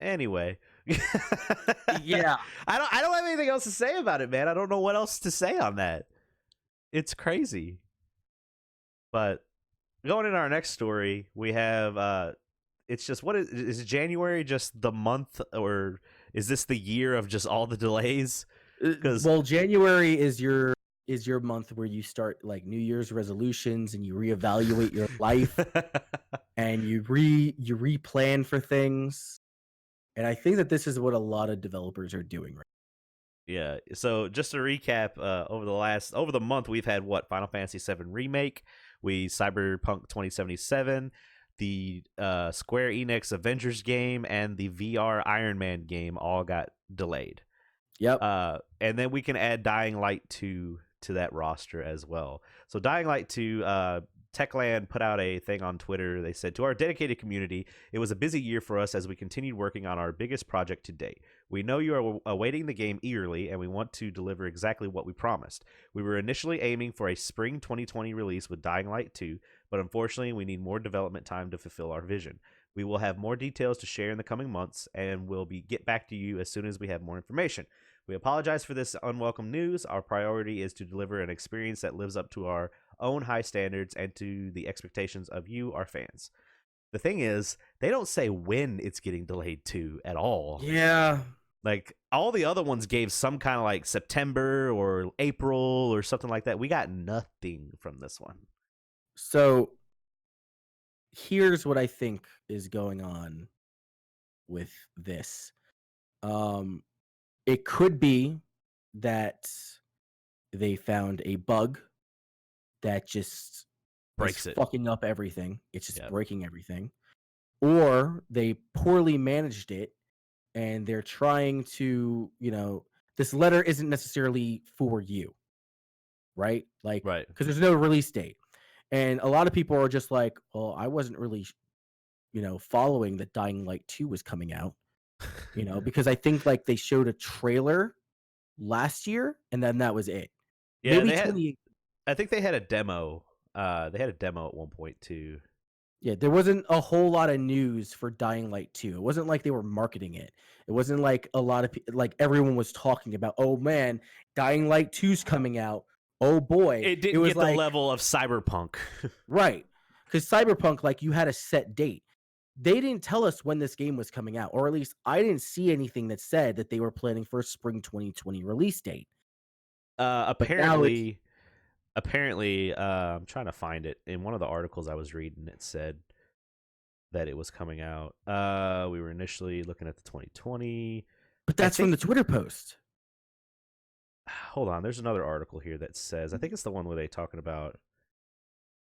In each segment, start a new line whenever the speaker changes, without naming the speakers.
Anyway,
Yeah.
I don't have anything else to say about it, man. I don't know what else to say on that. It's crazy. But going into our next story, we have it's just what is January just the month, or is this the year of just all the delays? Because
Well, January is your month where you start like New Year's resolutions and you reevaluate your life and you replan for things. And I think that this is what a lot of developers are doing right
yeah. So just to recap, over the month we've had what Final Fantasy VII remake, Cyberpunk 2077, the Square Enix Avengers game, and the VR Iron Man game all got delayed.
Yep.
And then we can add Dying Light 2 to that roster as well. So Dying Light 2, Techland put out a thing on Twitter. They said, to our dedicated community, it was a busy year for us as we continued working on our biggest project to date. We know you are awaiting the game eagerly, and we want to deliver exactly what we promised. We were initially aiming for a spring 2020 release with Dying Light 2, but unfortunately we need more development time to fulfill our vision. We will have more details to share in the coming months, and we'll get back to you as soon as we have more information. We apologize for this unwelcome news. Our priority is to deliver an experience that lives up to our own high standards and to the expectations of you, our fans. The thing is, they don't say when it's getting delayed to at all.
Yeah.
Like, all the other ones gave some kind of like September or April or something like that. We got nothing from this one.
So here's what I think is going on with this. It could be that they found a bug that just
Breaks
is
it.
fucking up everything. It's just
Yep.
breaking everything. Or they poorly managed it and they're trying to, this letter isn't necessarily for you, right? Like,
Right.
because there's no release date. And a lot of people are just like, well, I wasn't really, following that Dying Light 2 was coming out, because I think like they showed a trailer last year and then that was it.
Yeah,
Maybe
they had
20.
I think they had a demo. They had a demo at one point too.
Yeah, there wasn't a whole lot of news for Dying Light 2. It wasn't like they were marketing it. It wasn't like a lot of like everyone was talking about, "Oh man, Dying Light 2's coming out. Oh boy."
It
It
didn't
was
get the
like,
level of Cyberpunk.
right. Cuz Cyberpunk, like, you had a set date. They didn't tell us when this game was coming out, or at least I didn't see anything that said that they were planning for a spring 2020 release date. But now it's
Apparently, I'm trying to find it. In one of the articles I was reading, it said that it was coming out. We were initially looking at the 2020.
but
I
that's from
think.
the Twitter post.
Hold on, there's another article here that says. I think it's the one where they talking about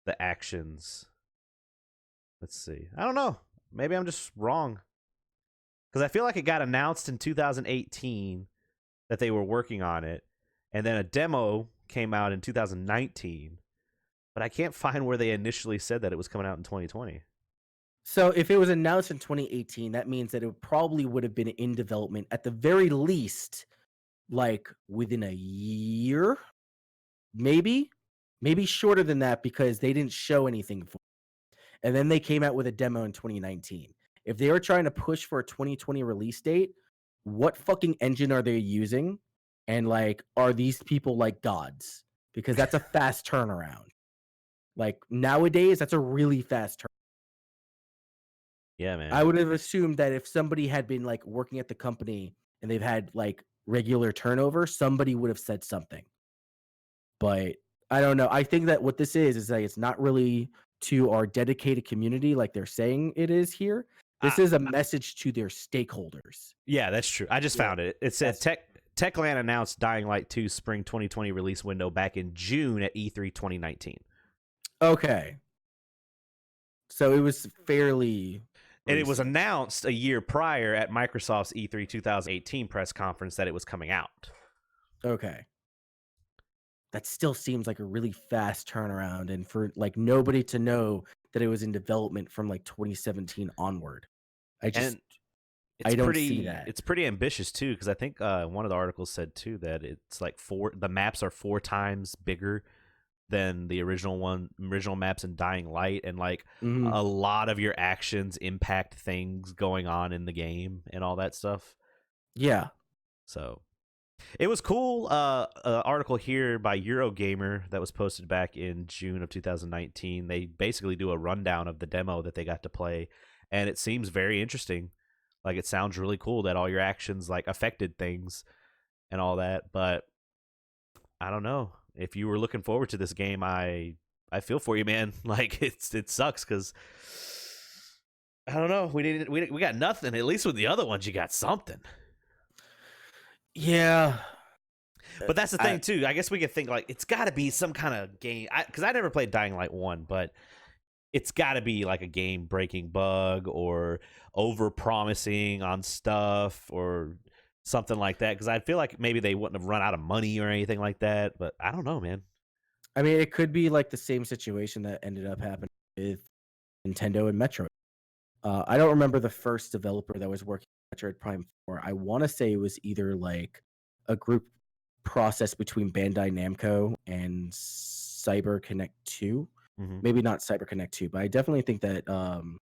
the actions. Let's see. I don't know. Maybe I'm just wrong. Because I feel like it got announced in 2018 that they were working on it, and then a demo came out in 2019. But I can't find where they initially said that it was coming out in 2020.
So if it was announced in 2018, that means that it probably would have been in development at the very least, like within a year, maybe, maybe shorter than that because they didn't show anything for it. And then they came out with a demo in 2019. If they were trying to push for a 2020 release date, what fucking engine are they using? And like, are these people like gods? Because that's a fast turnaround. Like nowadays, that's a really fast turnaround.
Yeah, man.
I would have assumed that if somebody had been like working at the company and they've had like regular turnover, somebody would have said something. But I don't know. I think that what this is like it's not really to our dedicated community like they're saying it is here. This is a message to their stakeholders.
Yeah, that's true. I just
Yeah,
found it. It said Techland announced Dying Light 2 spring 2020 release window back in June at E3 2019.
Okay. So it was fairly
And it was
recent.
announced a year prior at Microsoft's E3 2018 press conference that it was coming out.
Okay. That still seems like a really fast turnaround and for like nobody to know that it was in development from like 2017 onward. I
And
I don't see that.
It's pretty ambitious too, because I think one of the articles said too that it's like the maps are 4 times bigger than the original maps in Dying Light, and like
Mhm.
a lot of your actions impact things going on in the game and all that stuff.
Yeah.
So it was cool. Article here by Eurogamer that was posted back in June of 2019. They basically do a rundown of the demo that they got to play, and it seems very interesting. Like, it sounds really cool that all your actions like affected things and all that. But I don't know, if you were looking forward to this game, I feel for you, man. Like, it sucks because I don't know. We got nothing. At least with the other ones, you got something.
Yeah.
But that's the thing too. I guess we could think like it's got to be some kind of game. Because I never played Dying Light 1, but it's got to be like a game breaking bug or over promising on stuff or something like that. Because I feel like maybe they wouldn't have run out of money or anything like that. But I don't know, man.
I mean, it could be like the same situation that ended up happening with Nintendo and Metroid. I don't remember the first developer that was working on Metroid Prime 4. I want to say it was either like a group process between Bandai Namco and CyberConnect 2.
Mm-hmm.
Maybe not CyberConnect 2, but I definitely think that Bandai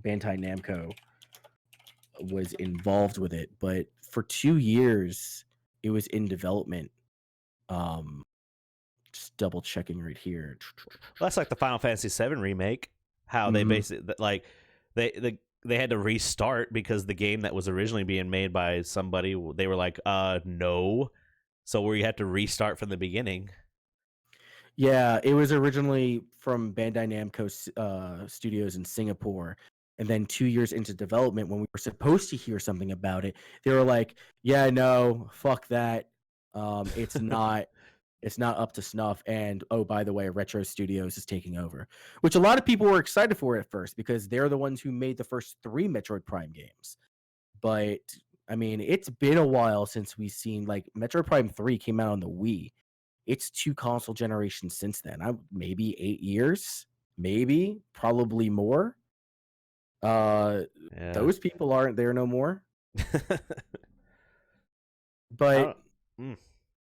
Namco was involved with it. But for 2 years, it was in development. Just double checking right here.
Well, that's like the Final Fantasy VII remake. How they basically like they had to restart because the game that was originally being made by somebody, they were like, no. So we had to restart from the beginning.
Yeah, it was originally from Bandai Namco Studios in Singapore. And then 2 years into development, when we were supposed to hear something about it, they were like, yeah, no, fuck that. It's not up to snuff. And oh, by the way, Retro Studios is taking over, which a lot of people were excited for at first because they're the ones who made the first 3 Metroid Prime games. But I mean, it's been a while since we've seen, like, Metroid Prime 3 came out on the Wii. It's 2 console generations since then. Maybe 8 years, maybe, probably more. Those people aren't there no more. But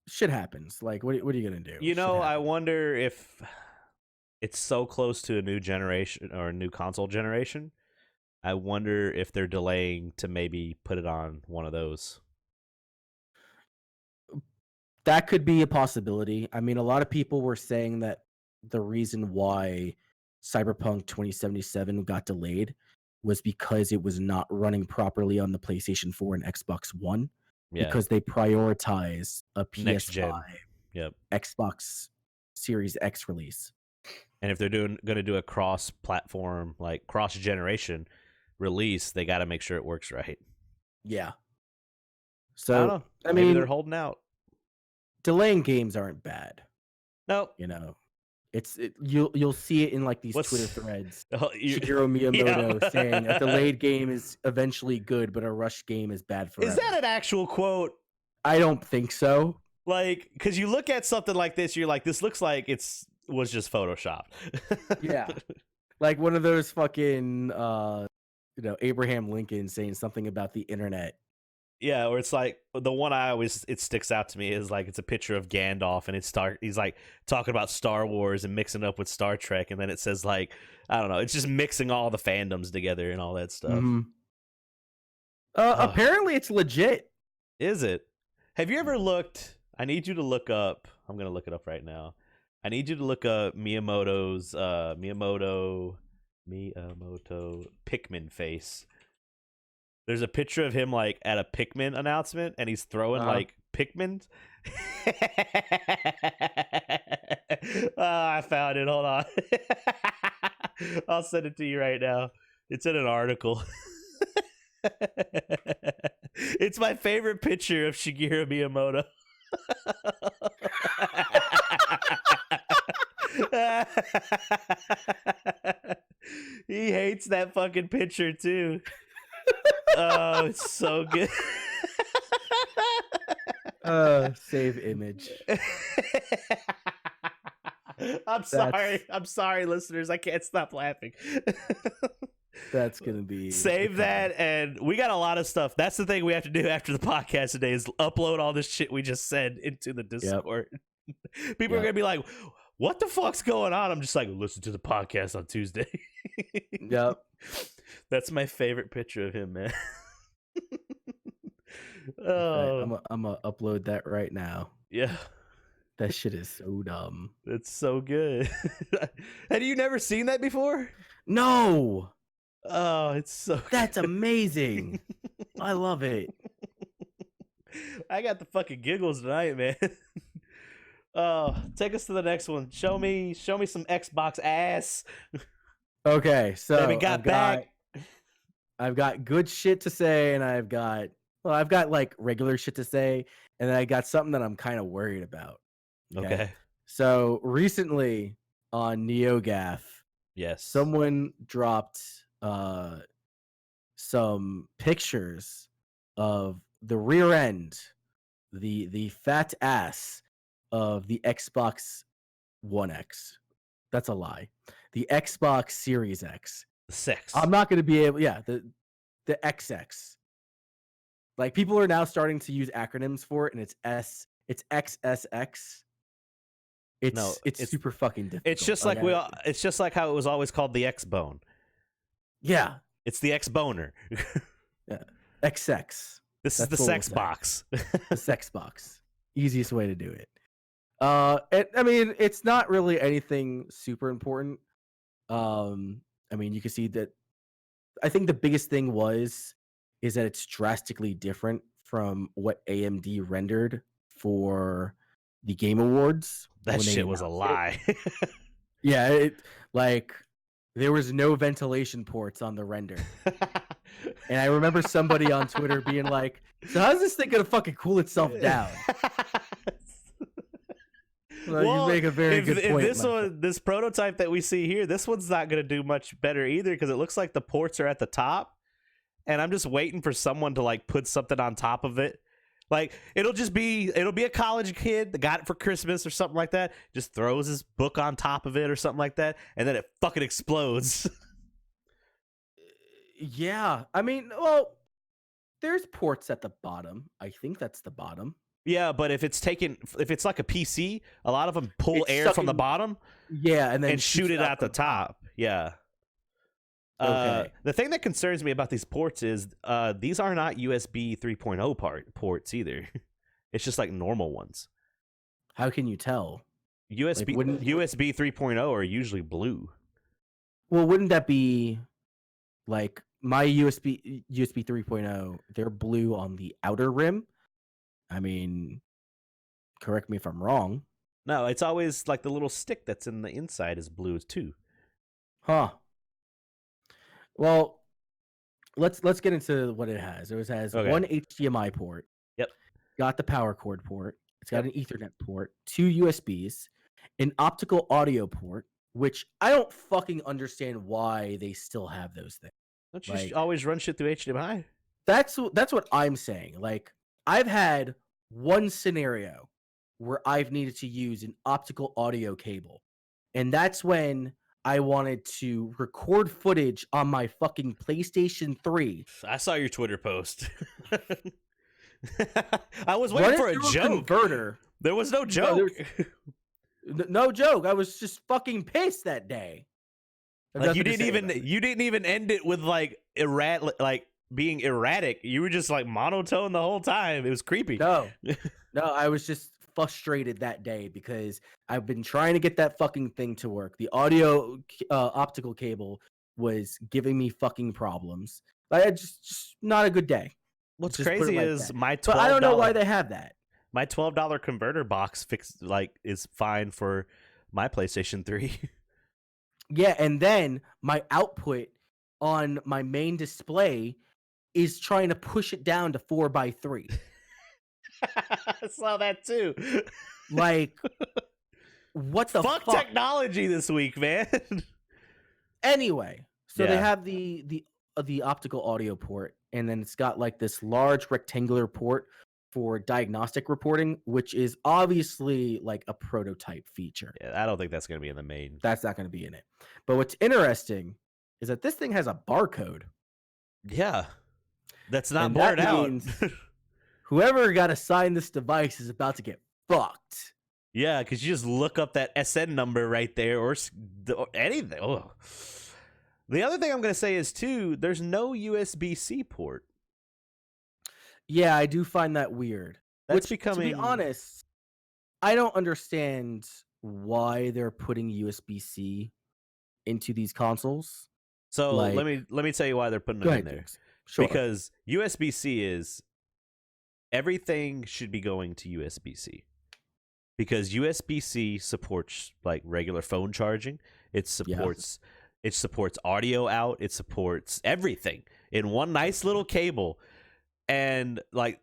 shit happens. Like, what are you gonna do?
You know, I wonder if it's so close to a new generation or a new console generation. I wonder if they're delaying to maybe put it on one of those.
That could be a possibility. I mean, a lot of people were saying that the reason why Cyberpunk 2077 got delayed was because it was not running properly on the PlayStation 4 and Xbox One.
Yeah.
Because they prioritize a PS5, Xbox Series X release.
And if they're going to do a cross-platform, like cross-generation release, they got to make sure it works right.
Yeah.
So I don't know. Maybe they're holding out.
Delaying games aren't bad.
No,
you know, you'll see it in like these Twitter threads. Shigeru Miyamoto saying a delayed game is eventually good, but a rushed game is bad forever.
Is that an actual quote?
I don't think so.
Like, because you look at something like this, you're like, this looks like was just photoshopped.
Yeah, like one of those fucking Abraham Lincoln saying something about the internet.
Yeah, or it's like the one it sticks out to me is like it's a picture of Gandalf and he's like talking about Star Wars and mixing it up with Star Trek, and then it says like, I don't know, it's just mixing all the fandoms together and all that stuff.
Mm-hmm. Apparently it's legit.
Is it? Have you ever looked? I need you to look up. I'm gonna look it up right now. I need you to look up Miyamoto's Miyamoto Pikmin face. There's a picture of him like at a Pikmin announcement, and he's throwing like Pikmin. I found it. Hold on. I'll send it to you right now. It's in an article. It's my favorite picture of Shigeru Miyamoto. He hates that fucking picture too. Oh, it's so good.
Save image.
I'm sorry, listeners. I can't stop laughing.
That's gonna be
save that, and we got a lot of stuff. That's the thing we have to do after the podcast today is upload all this shit we just said into the Discord. Yep. People are gonna be like, what the fuck's going on? I'm just like, listen to the podcast on Tuesday.
Yep.
That's my favorite picture of him, man.
I'm gonna upload that right now.
Yeah.
That shit is so dumb.
It's so good. Had you never seen that before?
No.
Oh, it's so
That's
good.
amazing. I love it.
I got the fucking giggles tonight, man. Oh, take us to the next one. Show me some Xbox ass.
Okay, so
Baby got back.
I've got good shit to say, and I've got like regular shit to say, and then I got something that I'm kind of worried about.
Okay.
So recently on NeoGAF,
Yes.
someone dropped some pictures of the rear end, the fat ass of the Xbox One X. That's a lie. The Xbox Series X.
Sex.
I'm not going to be able. Yeah, the XX. Like, people are now starting to use acronyms for it, and it's XSX. It's super fucking difficult.
It's just like it's just like how it was always called the X Bone.
Yeah.
It's the X Boner.
Yeah. XX.
This is the sex box.
The sex box. Easiest way to do it. I mean, it's not really anything super important. I mean, you can see that. I think the biggest thing is that it's drastically different from what AMD rendered for the Game Awards.
That shit was a lie.
Yeah, like there was no ventilation ports on the render. And I remember somebody on Twitter being like, so how's this thing gonna fucking cool itself down? Well, you make a very good point.
This prototype that we see here, this one's not gonna do much better either, because it looks like the ports are at the top, and I'm just waiting for someone to like put something on top of it. Like, it'll be a college kid that got it for Christmas or something like that, just throws his book on top of it or something like that, and then it fucking explodes.
Yeah, I mean, well, there's ports at the bottom. I think that's the bottom.
Yeah, but if it's like a PC, a lot of them pull air from the bottom.
Yeah, and then
shoot it at the top. Yeah.
Okay.
The thing that concerns me about these ports is these are not USB 3.0 ports either. It's just like normal ones.
How can you tell?
USB 3.0 are usually blue.
Well, wouldn't that be like my USB 3.0? They're blue on the outer rim. I mean, correct me if I'm wrong.
No, it's always like the little stick that's in the inside is blue too.
Huh. Well, let's get into what it has. It has one HDMI port.
Yep.
Got the power cord port. It's got an Ethernet port, 2 USBs, an optical audio port, which I don't fucking understand why they still have those things.
Don't you always run shit through HDMI?
That's what I'm saying. Like, I've had one scenario where I've needed to use an optical audio cable, and that's when I wanted to record footage on my fucking PlayStation 3.
I saw your Twitter post. I was waiting for a joke.
Converter.
There was no joke.
No joke. I was just fucking pissed that day.
Like, you didn't even end it with like being erratic. You were just like monotone the whole time. It was creepy.
No, I was just frustrated that day because I've been trying to get that fucking thing to work. The audio optical cable was giving me fucking problems. I just not a good day.
What's crazy is my $12.
But I don't know why they have that.
My $12 converter box is fine for my PlayStation 3.
Yeah, and then my output on my main display is trying to push it down to 4:3.
I saw that too.
Like, what the fuck?
Technology this week, man.
Anyway, so they have the optical audio port, and then it's got like this large rectangular port for diagnostic reporting, which is obviously like a prototype feature.
Yeah, I don't think that's going to be in the main.
That's not going to be in it. But what's interesting is that this thing has a barcode.
Yeah. That's not blurred out.
Whoever got assigned this device is about to get fucked.
Yeah, because you just look up that SN number right there, or anything. Oh. The other thing I'm going to say is too, there's no USB-C port.
Yeah, I do find that weird.
That's
Which, to be
becoming.
honest, I don't understand why they're putting USB-C into these consoles.
So
Like,
let me tell you why they're putting
go
them in
ahead,
there.
Dukes. Sure.
Because USB-C is everything should be going to USB-C. Because USB-C supports like regular phone charging. It supports audio out. It supports everything in one nice little cable. And like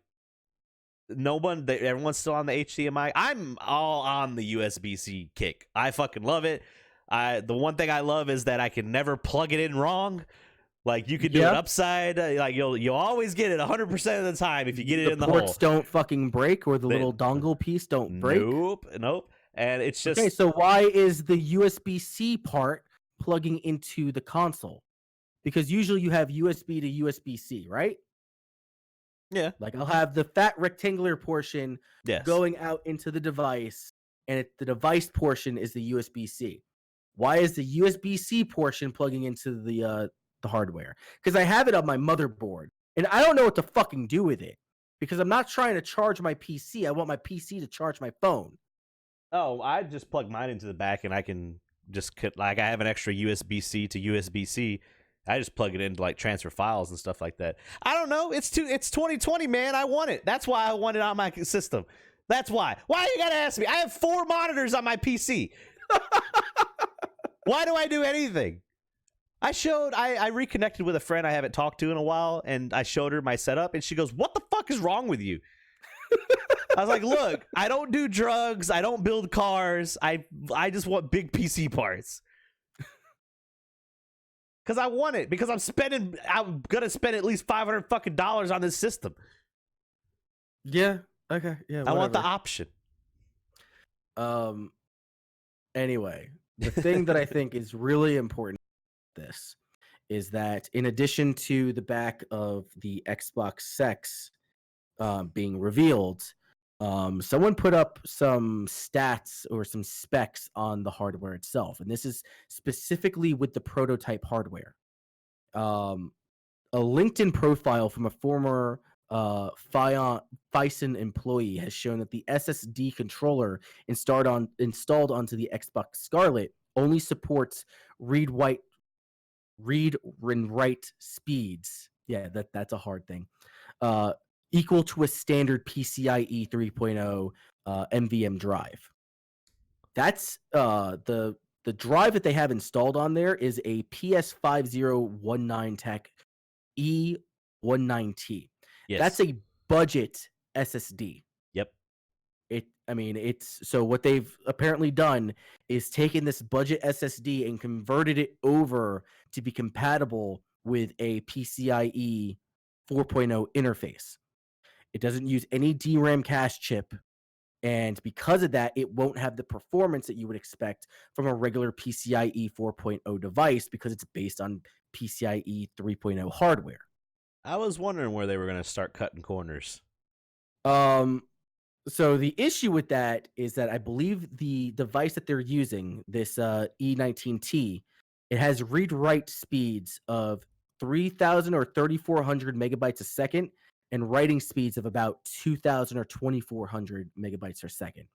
everyone's still on the HDMI. I'm all on the USB-C kick. I fucking love it. The one thing I love is that I can never plug it in wrong. Like you can do it upside. Like you'll always get it 100% of the time if you get it in the hole. The
ports don't fucking break, or the little dongle piece don't break.
Nope. And it's just
okay. So why is the USB-C part plugging into the console? Because usually you have USB to USB-C, right?
Yeah.
Like I'll have the fat rectangular portion going out into the device, and the device portion is the USB-C. Why is the USB-C portion plugging into the hardware? Because I have it on my motherboard, and I don't know what to fucking do with it. Because I'm not trying to charge my PC. I want my PC to charge my phone.
Oh, I just plug mine into the back, and I can just like I have an extra USB-C to USB-C. I just plug it in to like transfer files and stuff like that. I don't know. It's 2020, man. I want it. That's why I want it on my system. That's why. Why you gotta ask me? I have 4 monitors on my PC. Why do I do anything? I reconnected with a friend I haven't talked to in a while, and I showed her my setup, and she goes, "What the fuck is wrong with you?" I was like, "Look, I don't do drugs. I don't build cars. I just want big PC parts." Because I want it. Because I'm gonna spend at least $500 fucking on this system.
Yeah. Okay. Yeah. Whatever.
I want the option.
Anyway, the thing that I think is really important about this is that in addition to the back of the Xbox Sex being revealed, someone put up some stats or some specs on the hardware itself, and this is specifically with the prototype hardware. A LinkedIn profile from a former Phison employee has shown that the SSD controller installed onto the Xbox Scarlett only supports read and write speeds. Yeah, that's a hard thing. Equal to a standard PCIe 3.0 NVMe drive. That's the drive that they have installed on there is a PS5019 Tech E19T.
Yes.
That's a budget SSD.
Yep.
So what they've apparently done is taken this budget SSD and converted it over to be compatible with a PCIe 4.0 interface. It doesn't use any DRAM cache chip, and because of that, it won't have the performance that you would expect from a regular PCIe 4.0 device because it's based on PCIe 3.0 hardware.
I was wondering where they were going to start cutting corners.
So the issue with that is that I believe the device that they're using, this E19T, it has read-write speeds of 3,000 or 3,400 megabytes a second, and writing speeds of about 2,000 or 2,400 megabytes per second.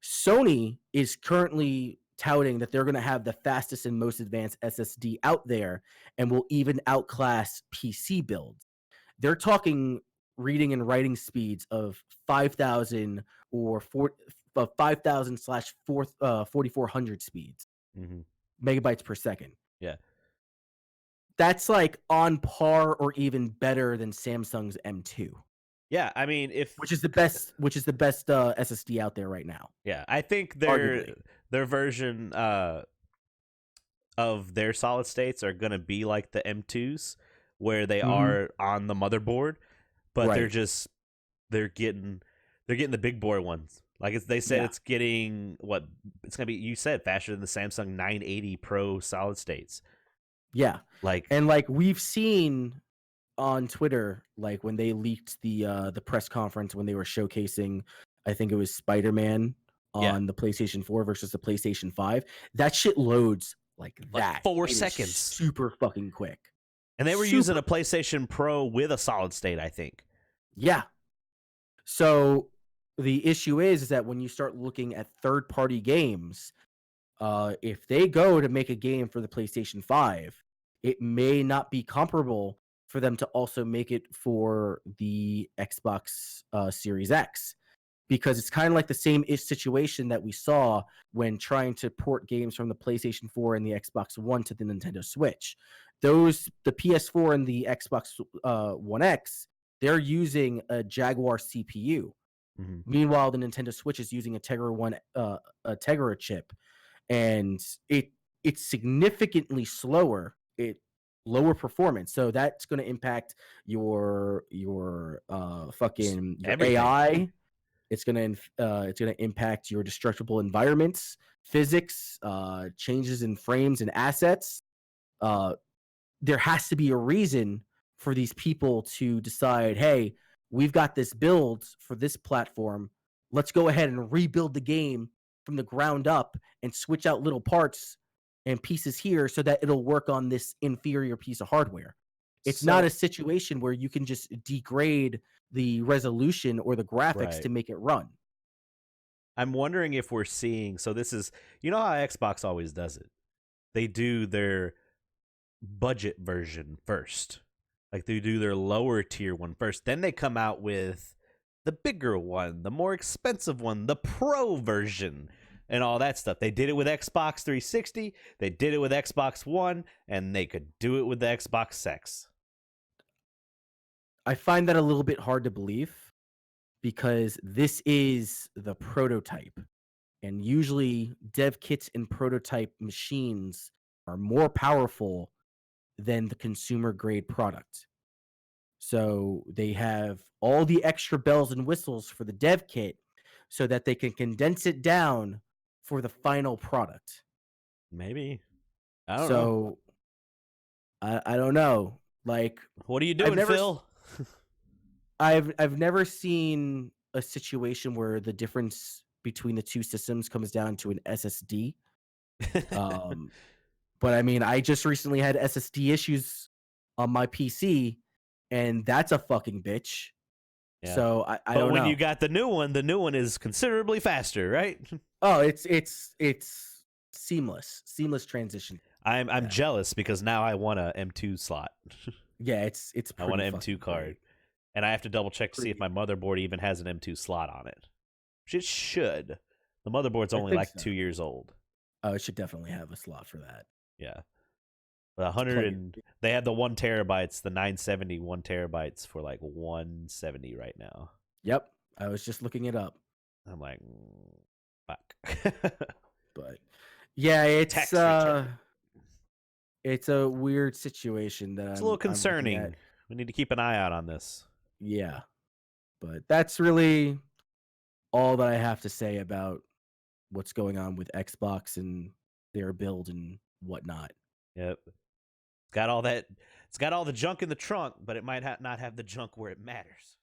Sony is currently touting that they're going to have the fastest and most advanced SSD out there and will even outclass PC builds. They're talking reading and writing speeds of 5,000 or 5,000/4,400 speeds, megabytes per second.
Yeah.
That's like on par or even better than Samsung's M2.
Yeah, I mean,
which is the best SSD out there right now.
Yeah, I think their version of their solid states are gonna be like the M2s, where they are on the motherboard, but they're getting the big boy ones. Like they said, it's getting it's gonna be. You said faster than the Samsung 980 Pro solid states.
Yeah, and we've seen on Twitter, like when they leaked the press conference when they were showcasing, I think it was Spider-Man on the PlayStation 4 versus the PlayStation 5. That shit loads like that.
4
It is
seconds.
super fucking quick.
And they were using a PlayStation Pro with a solid state, I think.
Yeah. So the issue is that when you start looking at third-party games, if they go to make a game for the PlayStation 5, it may not be comparable for them to also make it for the Xbox Series X. Because it's kind of like the same situation that we saw when trying to port games from the PlayStation 4 and the Xbox One to the Nintendo Switch. The PS4 and the Xbox One X, they're using a Jaguar CPU.
Mm-hmm.
Meanwhile, the Nintendo Switch is using a Tegra chip, and it's significantly slower. Lower performance, so that's going to impact your AI. It's gonna impact your destructible environments, physics, changes in frames and assets. There has to be a reason for these people to decide, hey, we've got this build for this platform. Let's go ahead and rebuild the game from the ground up and switch out little parts and pieces here so that it'll work on this inferior piece of hardware. It's not a situation where you can just degrade the resolution or the graphics to make it run.
I'm wondering if we're seeing, so this is, you know how Xbox always does it. They do their budget version first. Like they do their lower tier one first. Then they come out with the bigger one, the more expensive one, the pro version, and all that stuff. They did it with Xbox 360. They did it with Xbox One, and they could do it with the Xbox X.
I find that a little bit hard to believe because this is the prototype. And usually dev kits and prototype machines are more powerful than the consumer grade product. So they have all the extra bells and whistles for the dev kit so that they can condense it down for the final product.
Maybe. I don't know.
I don't know. Like,
what are you doing, Phil?
I've never seen a situation where the difference between the two systems comes down to an SSD. But I mean, I just recently had SSD issues on my PC, and that's a fucking bitch. Yeah. So I don't know.
But when you got the new one is considerably faster, right?
Oh, it's seamless transition.
I'm jealous because now I want a M2 slot.
Yeah, it's
I want an M2 card. Great. And I have to double check to see if my motherboard even has an M2 slot on it. It should. The motherboard's only like 2 years old.
Oh, it should definitely have a slot for that.
Yeah. But 100 they have the 1 terabytes, the 970 1 terabytes for like 170 right now.
Yep. I was just looking it up.
I'm like, fuck.
But yeah, it's a weird situation that
it's a little concerning. We need to keep an eye out on this.
Yeah. But that's really all that I have to say about what's going on with Xbox and their build and whatnot.
Yep. It's got all the junk in the trunk, but it might not have the junk where it matters.